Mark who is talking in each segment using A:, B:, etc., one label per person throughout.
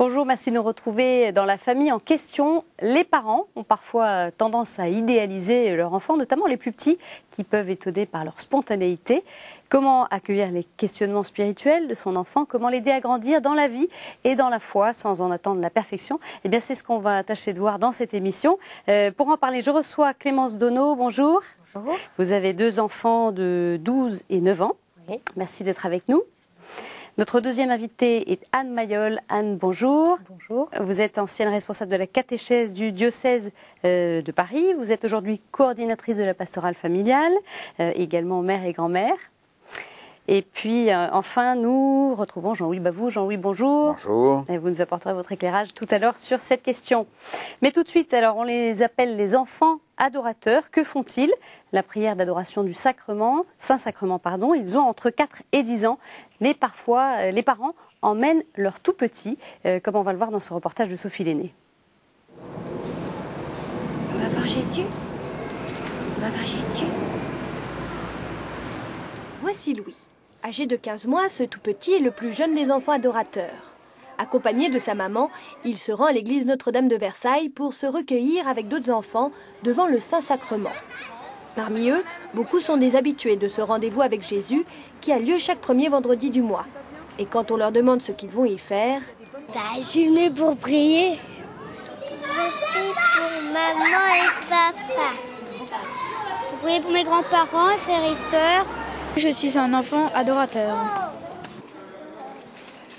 A: Bonjour, merci de nous retrouver dans la famille en question. Les parents ont parfois tendance à idéaliser leur enfant, notamment les plus petits, qui peuvent étonner par leur spontanéité. Comment accueillir les questionnements spirituels de son enfant? Comment l'aider à grandir dans la vie et dans la foi sans en attendre la perfection? Eh bien, c'est ce qu'on va tâcher de voir dans cette émission. Pour en parler, je reçois Clémence Donneau. Bonjour.
B: Bonjour.
A: Vous avez 2 enfants de 12 et 9 ans.
B: Oui.
A: Merci d'être avec nous. Notre deuxième invitée est Anne Mayol. Anne, bonjour.
B: Bonjour.
A: Vous êtes ancienne responsable de la catéchèse du diocèse de Paris. Vous êtes aujourd'hui coordinatrice de la pastorale familiale, également mère et grand-mère. Et puis, enfin, nous retrouvons Jean-Louis Bavoux. Jean-Louis, bonjour.
C: Bonjour.
A: Et vous nous apporterez votre éclairage tout à l'heure sur cette question. Mais tout de suite, alors, on les appelle les enfants adorateurs. Que font-ils? La prière d'adoration du sacrement, Saint-Sacrement, pardon. Ils ont entre 4 et 10 ans. Mais parfois, les parents emmènent leurs tout petits, comme on va le voir dans ce reportage de Sophie Lenné.
D: On va voir Jésus. On va voir Jésus. Voici Louis. Âgé de 15 mois, ce tout petit est le plus jeune des enfants adorateurs. Accompagné de sa maman, il se rend à l'église Notre-Dame de Versailles pour se recueillir avec d'autres enfants devant le Saint-Sacrement. Parmi eux, beaucoup sont des habitués de ce rendez-vous avec Jésus qui a lieu chaque premier vendredi du mois. Et quand on leur demande ce qu'ils vont y faire...
E: Je suis venue pour prier. Je prie pour maman et papa. Pour prier pour mes grands-parents, frères et sœurs.
F: Je suis un enfant adorateur.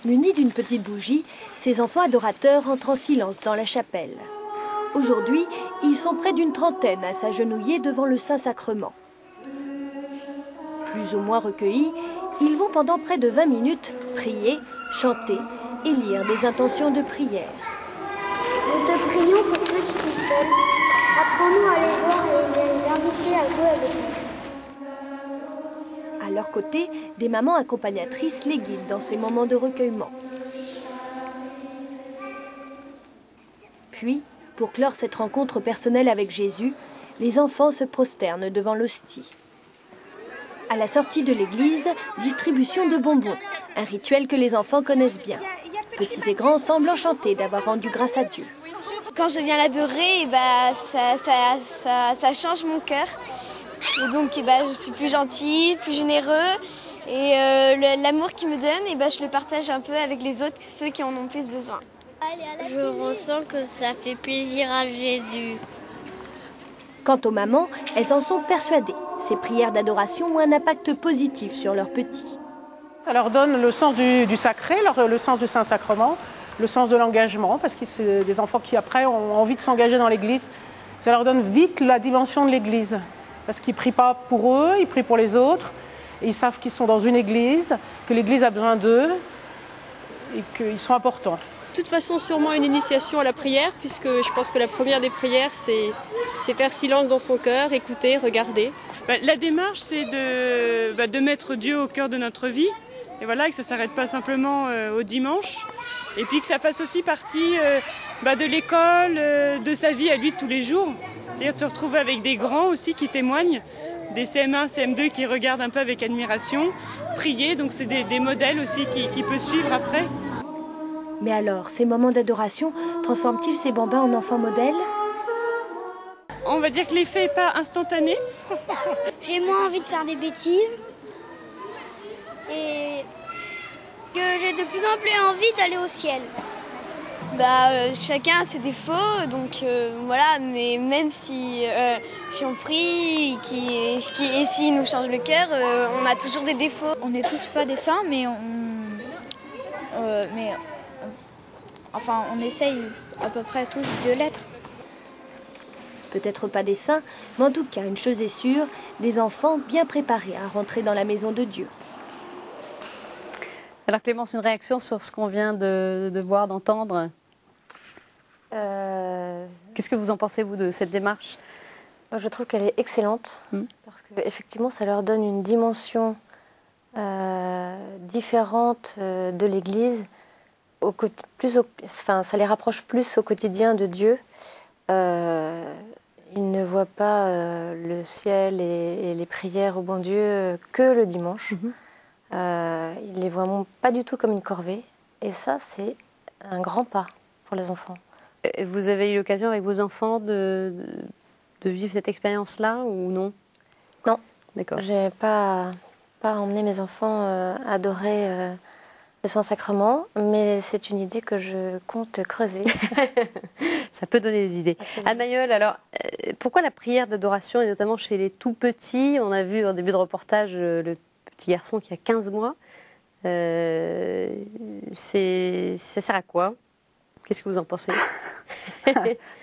D: Munis d'une petite bougie, ces enfants adorateurs entrent en silence dans la chapelle. Aujourd'hui, ils sont près d'une trentaine à s'agenouiller devant le Saint-Sacrement. Plus ou moins recueillis, ils vont pendant près de 20 minutes prier, chanter et lire des intentions de prière.
E: Nous te prions pour ceux qui sont seuls. Apprends-nous à les voir et les inviter à jouer avec nous.
D: À leur côté, des mamans accompagnatrices les guident dans ces moments de recueillement. Puis, pour clore cette rencontre personnelle avec Jésus, les enfants se prosternent devant l'hostie. À la sortie de l'église, distribution de bonbons, un rituel que les enfants connaissent bien. Petits et grands semblent enchantés d'avoir rendu grâce à Dieu.
G: Quand je viens l'adorer, ça change mon cœur. Et donc je suis plus gentille, plus généreux. Et l'amour qu'il me donne, je le partage un peu avec les autres, ceux qui en ont plus besoin.
E: Je ressens que ça fait plaisir à Jésus.
D: Quant aux mamans, elles en sont persuadées. Ces prières d'adoration ont un impact positif sur leurs petits.
H: Ça leur donne le sens du sacré, le sens du Saint-Sacrement, le sens de l'engagement, parce que c'est des enfants qui après ont envie de s'engager dans l'église. Ça leur donne vite la dimension de l'église. Parce qu'ils ne prient pas pour eux, ils prient pour les autres. Et ils savent qu'ils sont dans une église, que l'église a besoin d'eux et qu'ils sont importants.
I: De toute façon, sûrement une initiation à la prière, puisque je pense que la première des prières, c'est faire silence dans son cœur, écouter, regarder.
J: La démarche, c'est de mettre Dieu au cœur de notre vie. Et voilà, que ça ne s'arrête pas simplement au dimanche. Et puis que ça fasse aussi partie de l'école, de sa vie à lui de tous les jours. C'est-à-dire de se retrouver avec des grands aussi qui témoignent, des CM1, CM2 qui regardent un peu avec admiration, prier, donc c'est des modèles aussi qui peut suivre après.
D: Mais alors, ces moments d'adoration transforment-ils ces bambins en enfants modèles?
J: On va dire que l'effet n'est pas instantané.
E: J'ai moins envie de faire des bêtises. Et que j'ai de plus en plus envie d'aller au ciel.
G: Chacun a ses défauts, donc voilà, mais même si on prie et s'il nous change le cœur, on a toujours des défauts.
F: On n'est tous pas des saints, mais on essaye à peu près tous de l'être.
D: Peut-être pas des saints, mais en tout cas, une chose est sûre, des enfants bien préparés à rentrer dans la maison de Dieu.
A: Alors Clémence, une réaction sur ce qu'on vient de voir, d'entendre? Qu'est-ce que vous en pensez, vous, de cette démarche?
B: Je trouve qu'elle est excellente, parce qu'effectivement, ça leur donne une dimension différente de l'Église. Ça les rapproche plus au quotidien de Dieu. Ils ne voient pas le ciel et les prières au bon Dieu que le dimanche. Ils les voient pas du tout comme une corvée. Et ça, c'est un grand pas pour les enfants.
A: Et vous avez eu l'occasion avec vos enfants de vivre cette expérience-là ou non?
B: Non.
A: D'accord.
B: J'ai pas emmené mes enfants adorer le Saint-Sacrement, mais c'est une idée que je compte creuser.
A: Ça peut donner des idées. Anne Mayol, alors, pourquoi la prière d'adoration, et notamment chez les tout petits? On a vu en début de reportage le petit garçon qui a 15 mois. Ça sert à quoi? Qu'est-ce que vous en pensez?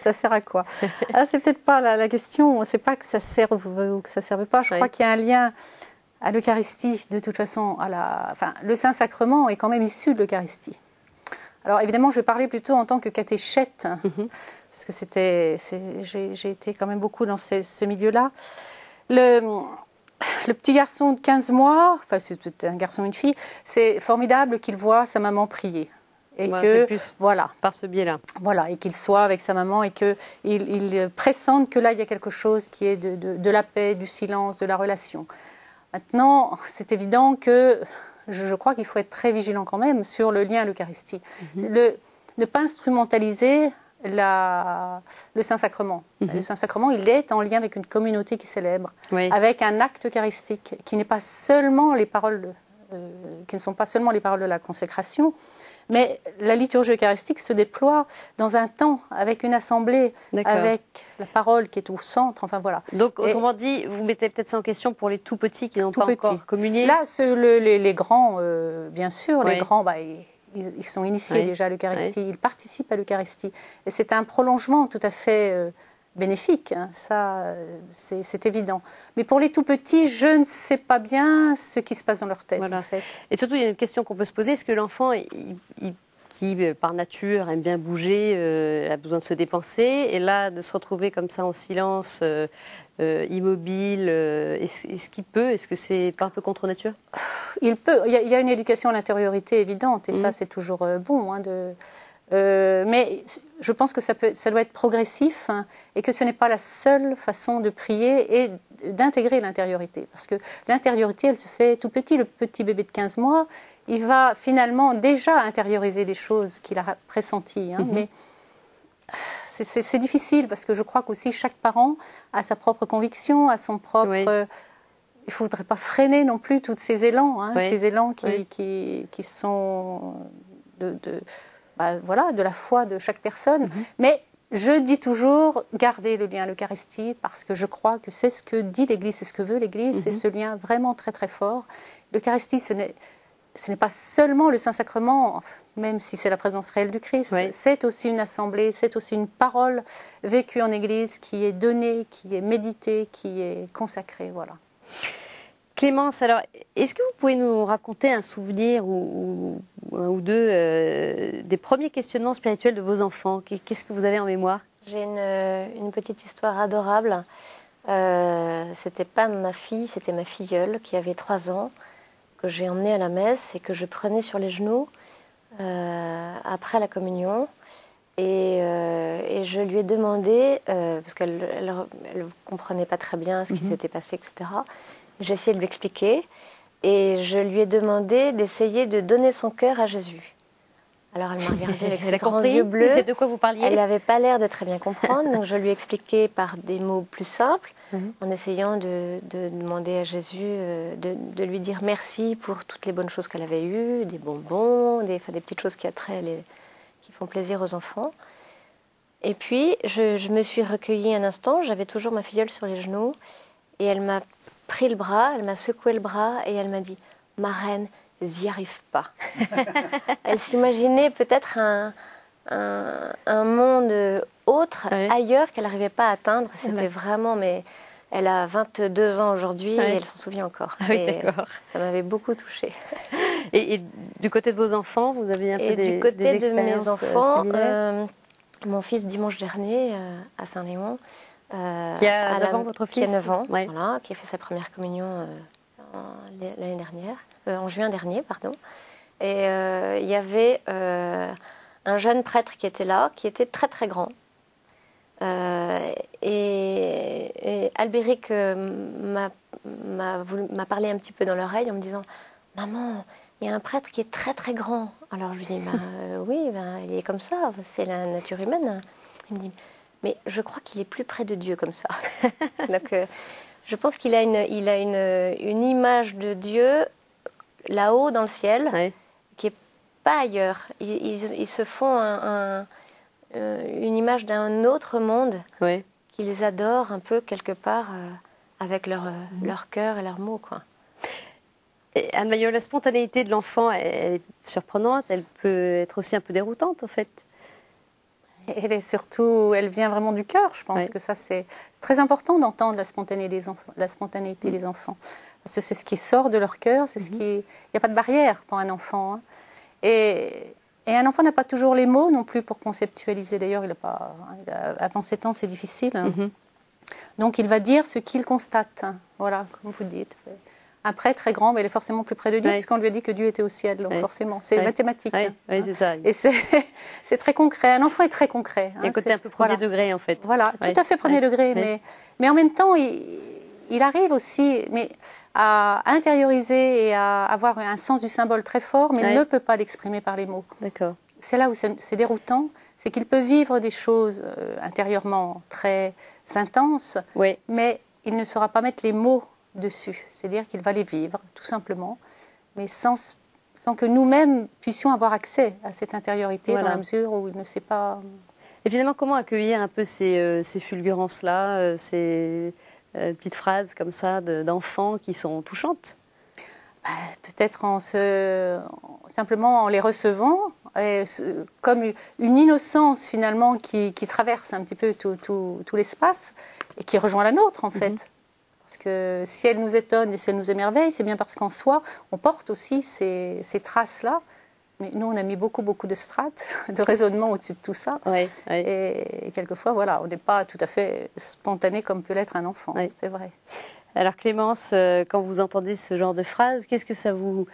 C: Ça sert à quoi? C'est peut-être pas la question. C'est pas que ça serve ou que ça serve pas. Je crois qu'il y a un lien à l'Eucharistie. De toute façon, le Saint-Sacrement est quand même issu de l'Eucharistie. Alors évidemment, je vais parler plutôt en tant que catéchète, parce que j'ai été quand même beaucoup dans ce milieu-là. Le petit garçon de 15 mois, enfin c'est un garçon et une fille, c'est formidable qu'il voit sa maman prier. Et
A: c'est plus par ce biais-là.
C: Voilà, et qu'il soit avec sa maman et qu'il pressente que là, il y a quelque chose qui est de la paix, du silence, de la relation. Maintenant, c'est évident que je crois qu'il faut être très vigilant quand même sur le lien à l'Eucharistie. Ne pas instrumentaliser le Saint-Sacrement. Le Saint-Sacrement, il est en lien avec une communauté qui célèbre, avec un acte eucharistique qui n'est pas seulement les paroles, qui ne sont pas seulement les paroles de la consécration, mais la liturgie eucharistique se déploie dans un temps, avec une assemblée, avec la parole qui est au centre, enfin voilà.
A: Donc, autrement dit, vous mettez peut-être ça en question pour les tout petits qui n'ont pas encore communié?
C: Là, les grands, bien sûr, les grands, ils sont initiés déjà à l'Eucharistie, ils participent à l'Eucharistie. Et c'est un prolongement tout à fait bénéfique, hein, ça, c'est évident. Mais pour les tout petits, je ne sais pas ce qui se passe dans leur tête, en fait.
A: Et surtout, il y a une question qu'on peut se poser, est-ce que l'enfant, qui par nature aime bien bouger, a besoin de se dépenser, et là, de se retrouver comme ça en silence, immobile, est-ce qu'il peut? Est-ce que c'est pas un peu contre nature?
C: Il peut. Il y a une éducation à l'intériorité évidente, et ça, c'est toujours bon, hein, mais je pense que ça doit être progressif, hein, et que ce n'est pas la seule façon de prier et d'intégrer l'intériorité. Parce que l'intériorité, elle se fait tout petit. Le petit bébé de 15 mois, il va finalement déjà intérioriser des choses qu'il a pressenties. Hein, mais c'est difficile parce que je crois qu'aussi chaque parent a sa propre conviction, a son propre... Il ne faudrait pas freiner non plus tous ces élans, hein, ces élans qui sont de la foi de chaque personne. Mais je dis toujours, gardez le lien à l'Eucharistie, parce que je crois que c'est ce que dit l'Église, c'est ce que veut l'Église, c'est ce lien vraiment très très fort. L'Eucharistie, ce n'est pas seulement le Saint-Sacrement, même si c'est la présence réelle du Christ, c'est aussi une assemblée, c'est aussi une parole vécue en Église qui est donnée, qui est méditée, qui est consacrée, voilà.
A: Clémence, alors, est-ce que vous pouvez nous raconter un souvenir ou un ou deux des premiers questionnements spirituels de vos enfants? Qu'est-ce que vous avez en mémoire?
B: J'ai une petite histoire adorable. C'était pas ma fille, c'était ma filleule qui avait 3 ans, que j'ai emmenée à la messe et que je prenais sur les genoux après la communion. Et je lui ai demandé, parce qu'elle ne comprenait pas très bien ce qui s'était passé, etc. J'ai essayé de lui expliquer et je lui ai demandé d'essayer de donner son cœur à Jésus. Alors elle m'a regardée avec ses grands yeux bleus.
A: De quoi vous parliez?
B: Elle n'avait pas l'air de très bien comprendre, donc je lui ai expliqué par des mots plus simples, en essayant de demander à Jésus, de lui dire merci pour toutes les bonnes choses qu'elle avait eues, des bonbons, des petites choses qui font plaisir aux enfants. Et puis je me suis recueillie un instant, j'avais toujours ma filleule sur les genoux, et elle m'a pris le bras, elle m'a secoué le bras et elle m'a dit « Ma reine, j'y arrive pas ». Elle s'imaginait peut-être un monde autre, ailleurs, qu'elle n'arrivait pas à atteindre. C'était vraiment... Mais elle a 22 ans aujourd'hui et elle s'en souvient encore. Ça m'avait beaucoup touchée.
A: Et du côté de vos enfants, vous avez un peu
B: du côté de mes enfants, mon fils, dimanche dernier, à Saint-Léon,
A: qui a 9 ans, votre fils?
B: Qui a 9 ans, voilà, qui a fait sa première communion l'année dernière, en juin dernier, pardon. Et il y avait un jeune prêtre qui était là, qui était très très grand. Et Albéric m'a parlé un petit peu dans l'oreille en me disant « Maman, il y a un prêtre qui est très très grand. Alors je lui dis, oui, il est comme ça, c'est la nature humaine. Il me dit, mais je crois qu'il est plus près de Dieu comme ça. Donc je pense qu'il a une image de Dieu là-haut dans le ciel, qui n'est pas ailleurs. Ils se font une image d'un autre monde qu'ils adorent un peu quelque part avec leur cœur et leurs mots, quoi.
A: Anne-Mayol, la spontanéité de l'enfant est surprenante, elle peut être aussi un peu déroutante en fait.
C: Elle vient vraiment du cœur, je pense que ça c'est très important d'entendre la spontanéité des enfants. Parce que c'est ce qui sort de leur cœur, il n'y a pas de barrière pour un enfant. Hein. Et un enfant n'a pas toujours les mots non plus pour conceptualiser. D'ailleurs, avant 7 ans, c'est difficile. Hein. Donc il va dire ce qu'il constate. Voilà, comme vous dites. Un prêtre très grand, mais il est forcément plus près de Dieu, puisqu'on lui a dit que Dieu était au ciel, donc forcément. C'est mathématique.
A: Oui, c'est ça.
C: Et c'est très concret. Un enfant est très concret.
A: Il y a un côté un peu premier degré, en fait.
C: Voilà, tout à fait premier degré. Mais en même temps, il arrive aussi à intérioriser et à avoir un sens du symbole très fort, mais il ne peut pas l'exprimer par les mots.
A: D'accord.
C: C'est là où c'est déroutant, c'est qu'il peut vivre des choses intérieurement très intenses, mais il ne saura pas mettre les mots dessus. C'est-à-dire qu'il va les vivre, tout simplement, mais sans que nous-mêmes puissions avoir accès à cette intériorité dans la mesure où il ne sait pas...
A: Et finalement, comment accueillir un peu ces fulgurances-là, ces petites phrases comme ça d'enfants qui sont touchantes?
C: Peut-être simplement en les recevant, comme une innocence finalement qui traverse un petit peu tout l'espace et qui rejoint la nôtre en fait. Parce que si elle nous étonne et si elle nous émerveille, c'est bien parce qu'en soi, on porte aussi ces traces-là. Mais nous, on a mis beaucoup de strates, de raisonnement au-dessus de tout ça. Et quelquefois, voilà, on n'est pas tout à fait spontané comme peut l'être un enfant, c'est vrai.
A: Alors Clémence, quand vous entendez ce genre de phrases, qu'est-ce que ça vous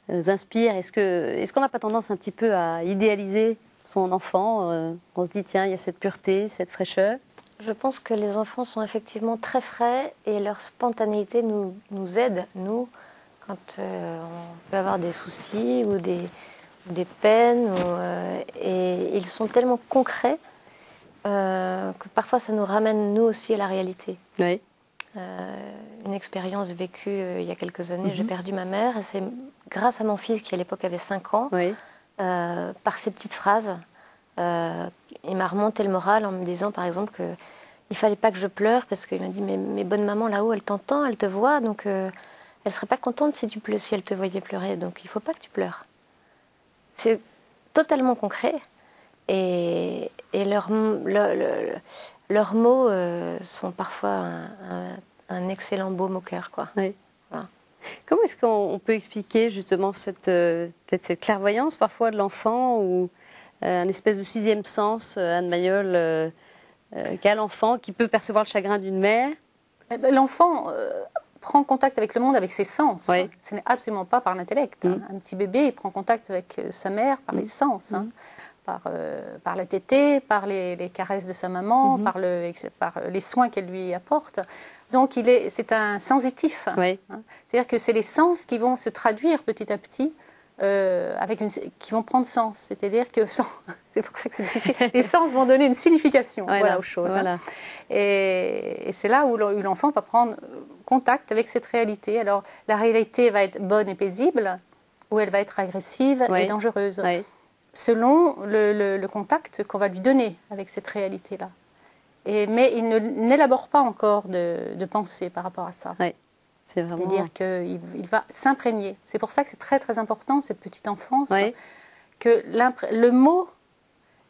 A: inspire? Est-ce qu'on n'a pas tendance un petit peu à idéaliser son enfant? On se dit, tiens, il y a cette pureté, cette fraîcheur.
B: Je pense que les enfants sont effectivement très frais et leur spontanéité nous aide, nous, quand on peut avoir des soucis ou des peines. Et ils sont tellement concrets que parfois ça nous ramène, nous aussi, à la réalité.
A: Oui.
B: Une expérience vécue il y a quelques années, j'ai perdu ma mère et c'est grâce à mon fils qui à l'époque avait 5 ans, par ces petites phrases, il m'a remonté le moral en me disant par exemple qu'il ne fallait pas que je pleure parce qu'il m'a dit mais bonne maman là-haut elle t'entend, elle te voit donc elle ne serait pas contente si elle te voyait pleurer, donc il ne faut pas que tu pleures. C'est totalement concret et leurs mots sont parfois un excellent baume au cœur, quoi.
A: Oui. Voilà. Comment est-ce qu'on peut expliquer justement peut-être cette clairvoyance parfois de l'enfant ou un espèce de 6e sens, Anne-Mayol, qu'a l'enfant qui peut percevoir le chagrin d'une mère?
C: L'enfant prend contact avec le monde avec ses sens. Ce n'est absolument pas par l'intellect. Un petit bébé il prend contact avec sa mère par les sens. Par la tétée, par les caresses de sa maman, par les soins qu'elle lui apporte. Donc c'est un sensitif. C'est-à-dire que c'est les sens qui vont se traduire petit à petit, qui vont prendre sens. C'est-à-dire que c'est pour ça que c'est difficile. Les sens vont donner une signification aux choses. Voilà. Et c'est là où l'enfant va prendre contact avec cette réalité. Alors la réalité va être bonne et paisible, ou elle va être agressive et dangereuse. Selon le contact qu'on va lui donner avec cette réalité-là. Mais il n'élabore pas encore de pensée par rapport à ça. C'est-à-dire qu'il va s'imprégner. C'est pour ça que c'est très très important, cette petite enfance, que le mot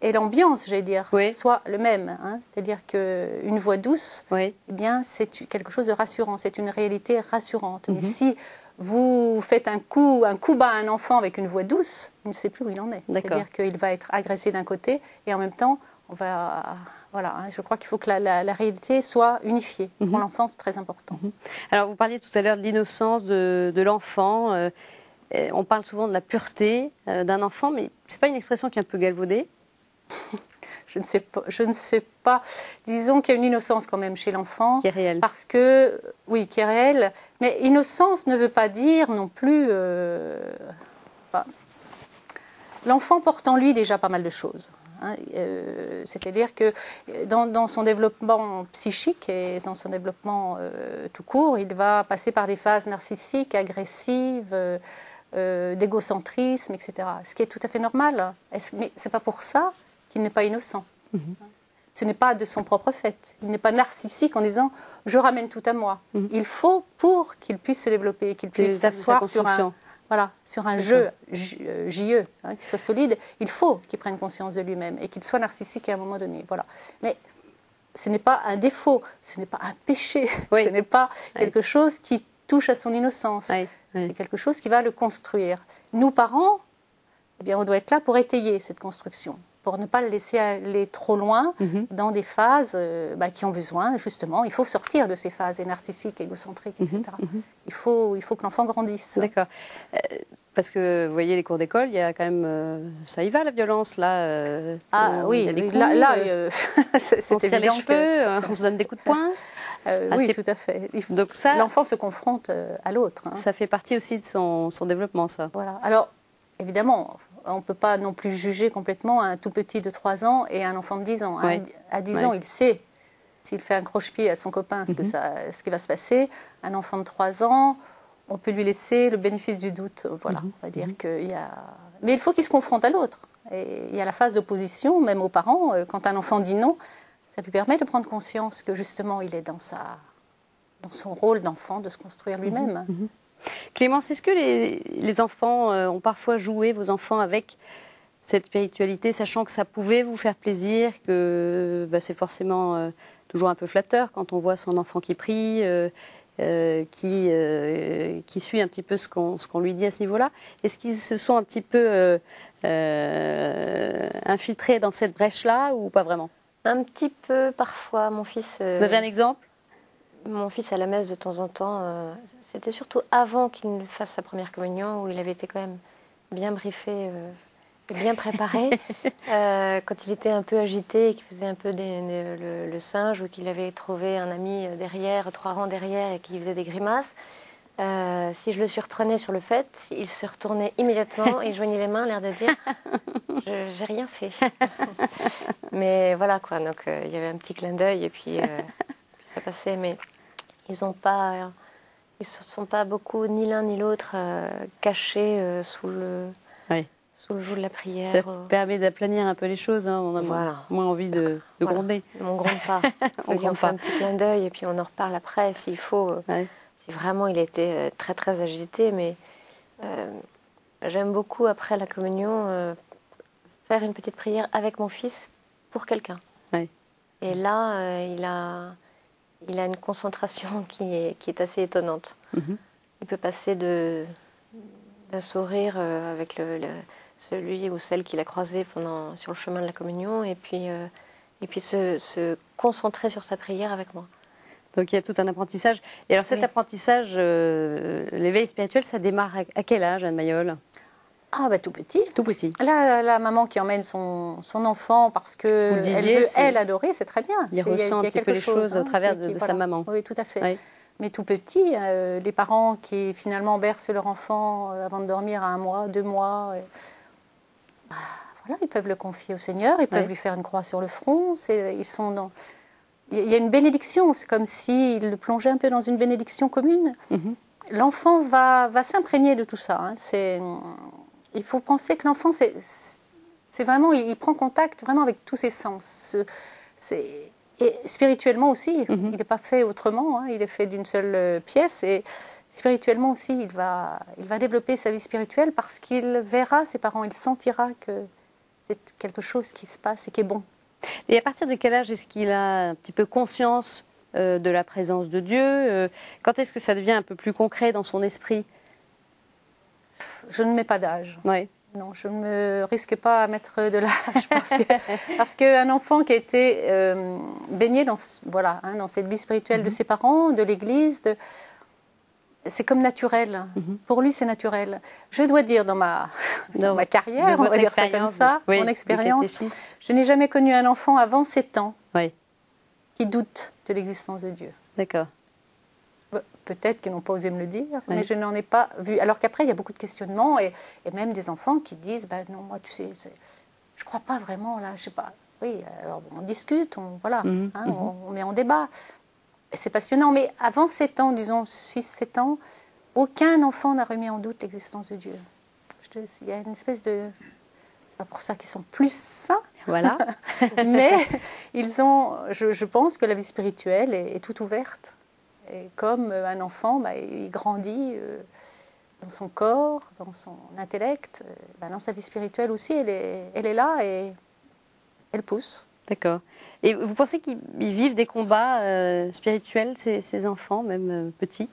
C: et l'ambiance, j'allais dire, soient le même. C'est-à-dire qu'une voix douce, eh bien, c'est quelque chose de rassurant, c'est une réalité rassurante. Mais si vous faites un coup bas à un enfant avec une voix douce, il ne sait plus où il en est. C'est-à-dire qu'il va être agressé d'un côté et en même temps, je crois qu'il faut que la réalité soit unifiée. Pour l'enfant, c'est très important.
A: Alors, vous parliez tout à l'heure de l'innocence de l'enfant. On parle souvent de la pureté d'un enfant, mais ce n'est pas une expression qui est un peu galvaudée?
C: Je ne sais pas. Disons qu'il y a une innocence quand même chez l'enfant.
A: Qui est réelle.
C: Parce que, oui, qui est réelle. Mais innocence ne veut pas dire non plus pas. L'enfant porte en lui déjà pas mal de choses. Hein. C'est-à-dire que dans son développement psychique et dans son développement tout court, il va passer par des phases narcissiques, agressives, d'égocentrisme, etc. Ce qui est tout à fait normal. Mais ce n'est pas pour ça qu'il n'est pas innocent. Ce n'est pas de son propre fait. Il n'est pas narcissique en disant « je ramène tout à moi ». Il faut, pour qu'il puisse se développer, qu'il puisse s'asseoir sur un jeu, JE, hein, qui soit solide, il faut qu'il prenne conscience de lui-même et qu'il soit narcissique à un moment donné. Voilà. Mais ce n'est pas un défaut, ce n'est pas un péché, ce n'est pas quelque chose qui touche à son innocence. C'est quelque chose qui va le construire. Nous, parents, eh bien, on doit être là pour étayer cette construction, pour ne pas le laisser aller trop loin dans des phases qui ont besoin, justement, il faut sortir de ces phases narcissiques, égocentriques, etc. Il faut que l'enfant grandisse.
A: D'accord. Parce que, vous voyez, les cours d'école, il y a quand même... ça y va, la violence, là.
C: Oui,
A: coups,
C: c'est
A: on se tire les cheveux, on se donne des coups de poing.
C: Oui, tout à fait.
A: Donc ça,
C: l'enfant se confronte à l'autre. Hein.
A: Ça fait partie aussi de son développement, ça.
C: Voilà. Alors, évidemment, on ne peut pas non plus juger complètement un tout petit de 3 ans et un enfant de 10 ans. À 10 ans, il sait, s'il fait un croche-pied à son copain, ce qui va se passer. Un enfant de 3 ans, on peut lui laisser le bénéfice du doute. Voilà, on va dire qu'il y a... Mais il faut qu'il se confronte à l'autre. Et il y a la phase d'opposition, même aux parents. Quand un enfant dit non, ça lui permet de prendre conscience que justement, il est dans son rôle d'enfant, de se construire lui-même.
A: Clémence, est-ce que les enfants ont parfois joué, vos enfants, avec cette spiritualité, sachant que ça pouvait vous faire plaisir, que c'est forcément toujours un peu flatteur quand on voit son enfant qui prie, qui suit un petit peu ce qu'on lui dit à ce niveau-là? Est-ce qu'ils se sont un petit peu infiltrés dans cette brèche-là ou pas vraiment?
B: Un petit peu parfois. Mon fils...
A: Vous avez un exemple?
B: Mon fils à la messe de temps en temps, c'était surtout avant qu'il ne fasse sa première communion, où il avait été quand même bien briefé et bien préparé. Quand il était un peu agité et qu'il faisait un peu le singe, ou qu'il avait trouvé un ami derrière, 3 rangs derrière, et qu'il faisait des grimaces, si je le surprenais sur le fait, il se retournait immédiatement et joignait les mains, l'air de dire « j'ai rien fait ». Mais voilà quoi, donc il y avait un petit clin d'œil et puis ça passait, mais ils ne se sont pas beaucoup, ni l'un ni l'autre, cachés sous le joug de la prière.
A: Ça permet d'aplanir un peu les choses, hein. On a moins envie de gronder.
B: On ne gronde pas. on fait un petit clin d'œil et puis on en reparle après s'il faut. Si vraiment il était très très agité, mais j'aime beaucoup après la communion faire une petite prière avec mon fils pour quelqu'un. Et là, il a une concentration qui est assez étonnante. Il peut passer d'un sourire avec celui ou celle qu'il a croisé sur le chemin de la communion et puis se concentrer sur sa prière avec moi.
A: Donc il y a tout un apprentissage. Et alors cet apprentissage, l'éveil spirituel, ça démarre à quel âge, Anne Mayol?
C: Tout petit.
A: Tout petit.
C: La maman qui emmène son enfant parce que elle adorer, c'est très bien.
A: Il ressent un petit peu les choses au travers de sa maman.
C: Oui, tout à fait. Mais tout petit, les parents qui finalement bercent leur enfant avant de dormir à 1 mois, 2 mois, ils peuvent le confier au Seigneur, ils peuvent lui faire une croix sur le front. Ils sont dans... Il y a une bénédiction, c'est comme s'ils le plongeaient un peu dans une bénédiction commune. L'enfant va s'imprégner de tout ça. Hein. Il faut penser que l'enfant, c'est vraiment, il prend contact vraiment avec tous ses sens. Et spirituellement aussi, il n'est pas fait autrement, hein, il est fait d'une seule pièce. Et spirituellement aussi, il va développer sa vie spirituelle parce qu'il verra ses parents, il sentira que c'est quelque chose qui se passe et qui est bon.
A: Et à partir de quel âge est-ce qu'il a un petit peu conscience de la présence de Dieu? Quand est-ce que ça devient un peu plus concret dans son esprit?
C: Je ne mets pas d'âge. Non, je ne me risque pas à mettre de l'âge parce qu'un enfant qui a été baigné dans cette vie spirituelle de ses parents, de l'Église, c'est comme naturel. Pour lui, c'est naturel. Je dois dire dans ma carrière, on va dire ça comme ça, mon expérience, je n'ai jamais connu un enfant avant 7 ans qui doute de l'existence de Dieu.
A: D'accord.
C: peut-être qu'ils n'ont pas osé me le dire, mais je n'en ai pas vu. Alors qu'après, il y a beaucoup de questionnements et même des enfants qui disent non, moi, tu sais, je ne crois pas vraiment, là, je sais pas. Oui, alors on discute, on met en débat. C'est passionnant, mais avant 7 ans, disons 6-7 ans, aucun enfant n'a remis en doute l'existence de Dieu. Il y a une espèce de... C'est pas pour ça qu'ils sont plus saints,
A: voilà.
C: mais ils ont... Je pense que la vie spirituelle est toute ouverte. Et comme un enfant, il grandit dans son corps, dans son intellect, dans sa vie spirituelle aussi, elle est là et elle pousse.
A: D'accord. Et vous pensez qu'ils vivent des combats spirituels, ces enfants, même petits?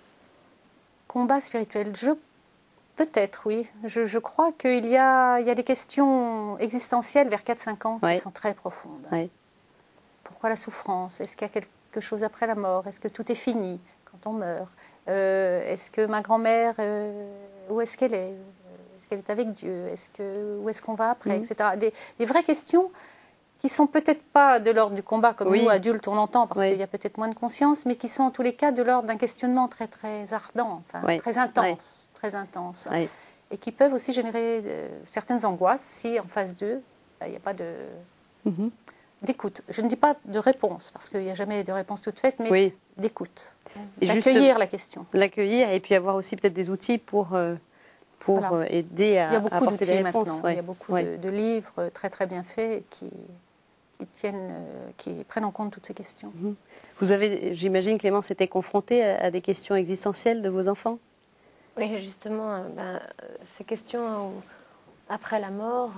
C: Combats spirituels, peut-être, oui. Je crois qu'il y a des questions existentielles vers 4-5 ans qui sont très profondes.
A: Ouais.
C: Pourquoi la souffrance? Est-ce qu'il y a quelque chose après la mort? Est-ce que tout est fini quand on meurt? Est-ce que ma grand-mère, où est-ce qu'elle est? Est-ce qu'elle est avec Dieu? Où est-ce qu'on va après, etc. Des vraies questions qui sont peut-être pas de l'ordre du combat comme nous, adultes, on l'entend, parce qu'il y a peut-être moins de conscience, mais qui sont en tous les cas de l'ordre d'un questionnement très, très ardent, très intense, et qui peuvent aussi générer certaines angoisses si en face d'eux, il n'y a pas d'écoute. Je ne dis pas de réponse, parce qu'il n'y a jamais de réponse toute faite, mais d'écoute. D'accueillir la question.
A: L'accueillir, et puis avoir aussi peut-être des outils pour aider à apporter des réponses.
C: Il y a beaucoup de livres très très bien faits qui prennent en compte toutes ces questions.
A: Vous avez, j'imagine, Clémence, été confrontée à des questions existentielles de vos enfants?
B: Oui, justement, ces questions après la mort,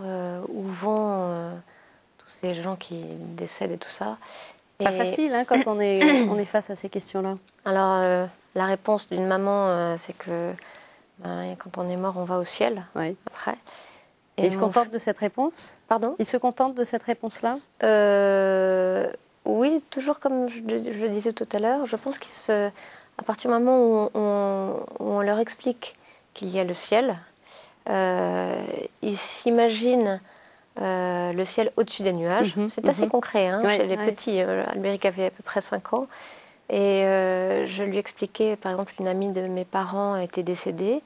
B: où vont tous ces gens qui décèdent et tout ça.
A: Pas facile quand on est face à ces questions-là.
B: Alors, la réponse d'une maman, c'est que quand on est mort, on va au ciel après.
A: Et il se contente de cette réponse?
B: Pardon?
A: Il se contente de cette réponse-là?
B: Oui, toujours comme je le disais tout à l'heure, je pense qu'à partir du moment où on leur explique qu'il y a le ciel, ils s'imaginent le ciel au-dessus des nuages. C'est assez concret chez les petits. Albéric avait à peu près 5 ans. Et je lui expliquais, par exemple, une amie de mes parents était décédée.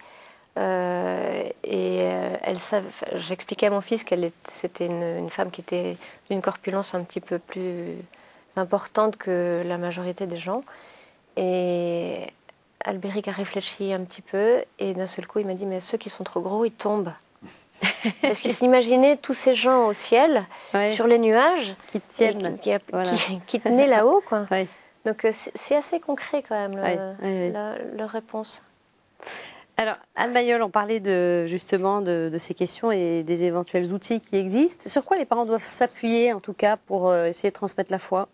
B: J'expliquais à mon fils c'était une femme qui était d'une corpulence un petit peu plus importante que la majorité des gens. Et Albéric a réfléchi un petit peu et d'un seul coup il m'a dit mais ceux qui sont trop gros ils tombent. Parce qu'il s'imaginait tous ces gens au ciel, sur les nuages,
A: qui tiennent,
B: qui tenaient là-haut, quoi. Donc c'est assez concret quand même leur réponse.
A: Alors, Anne Mayol, on parlait justement de ces questions et des éventuels outils qui existent. Sur quoi les parents doivent s'appuyer, en tout cas, pour essayer de transmettre la foi?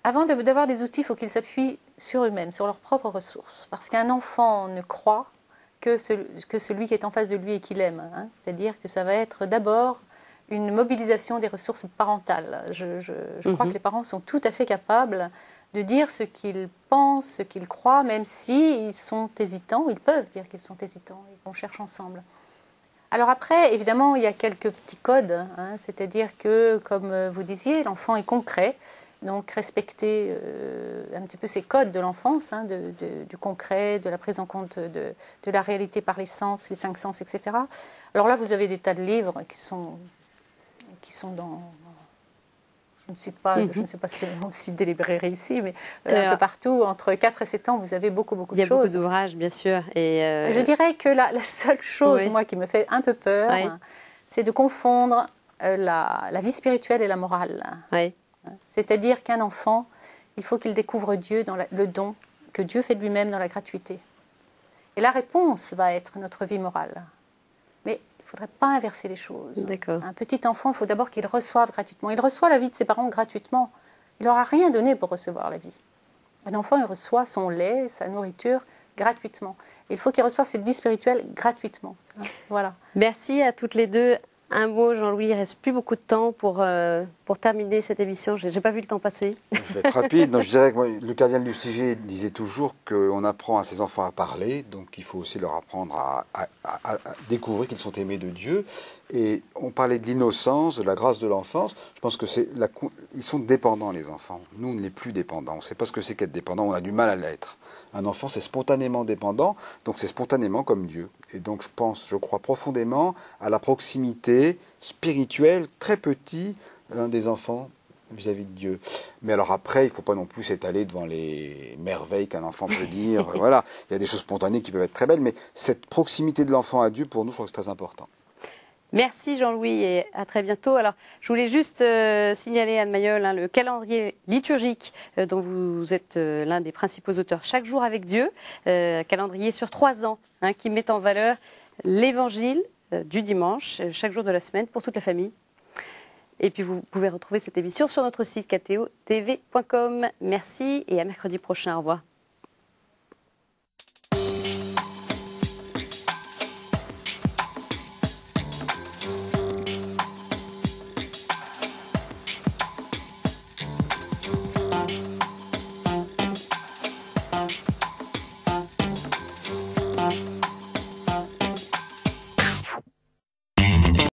C: Avant d'avoir des outils, il faut qu'ils s'appuient sur eux-mêmes, sur leurs propres ressources. Parce qu'un enfant ne croit que celui qui est en face de lui et qu'il aime. C'est-à-dire que ça va être d'abord une mobilisation des ressources parentales. Je crois que les parents sont tout à fait capables de dire ce qu'ils pensent, ce qu'ils croient, même s'ils sont hésitants. Ils peuvent dire qu'ils sont hésitants et qu'on cherche ensemble. Alors après, évidemment, il y a quelques petits codes. C'est-à-dire que, comme vous disiez, l'enfant est concret. Donc respecter un petit peu ces codes de l'enfance, du concret, de la prise en compte de la réalité par les sens, les 5 sens, etc. Alors là, vous avez des tas de livres qui sont dans... Je ne cite pas, je ne sais pas si on cite des librairies ici, mais un peu partout, entre 4 et 7 ans, vous avez beaucoup de choses.
A: Il y a beaucoup d'ouvrages, bien sûr. Et
C: Je dirais que la seule chose, moi, qui me fait un peu peur, c'est de confondre la vie spirituelle et la morale. C'est-à-dire qu'un enfant, il faut qu'il découvre Dieu dans le don que Dieu fait de lui-même dans la gratuité. Et la réponse va être notre vie morale. Mais il ne faudrait pas inverser les choses. Un petit enfant, il faut d'abord qu'il reçoive gratuitement. Il reçoit la vie de ses parents gratuitement. Il n'aura rien donné pour recevoir la vie. Un enfant, il reçoit son lait, sa nourriture gratuitement. Et il faut qu'il reçoive cette vie spirituelle gratuitement. Voilà.
A: Merci à toutes les deux. Un mot, Jean-Louis, il ne reste plus beaucoup de temps pour terminer cette émission. Je n'ai pas vu le temps passer.
K: Je vais être rapide. Non, je dirais que le cardinal Lustiger disait toujours qu'on apprend à ses enfants à parler, donc il faut aussi leur apprendre à découvrir qu'ils sont aimés de Dieu. Et on parlait de l'innocence, de la grâce de l'enfance. Je pense que ils sont dépendants, les enfants. Nous, on n'est plus dépendants. On ne sait pas ce que c'est qu'être dépendant. On a du mal à l'être. Un enfant, c'est spontanément dépendant, donc c'est spontanément comme Dieu. Et donc je crois profondément à la proximité spirituelle, très petit, des enfants vis-à-vis de Dieu. Mais alors après, il ne faut pas non plus s'étaler devant les merveilles qu'un enfant peut dire. Voilà, il y a des choses spontanées qui peuvent être très belles, mais cette proximité de l'enfant à Dieu, pour nous, je crois que c'est très important.
A: Merci Jean-Louis et à très bientôt. Alors, je voulais juste signaler, Anne Mayol, le calendrier liturgique dont vous êtes l'un des principaux auteurs, Chaque jour avec Dieu, calendrier sur 3 ans qui met en valeur l'évangile du dimanche, chaque jour de la semaine pour toute la famille. Et puis vous pouvez retrouver cette émission sur notre site kto-tv.com. Merci et à mercredi prochain. Au revoir.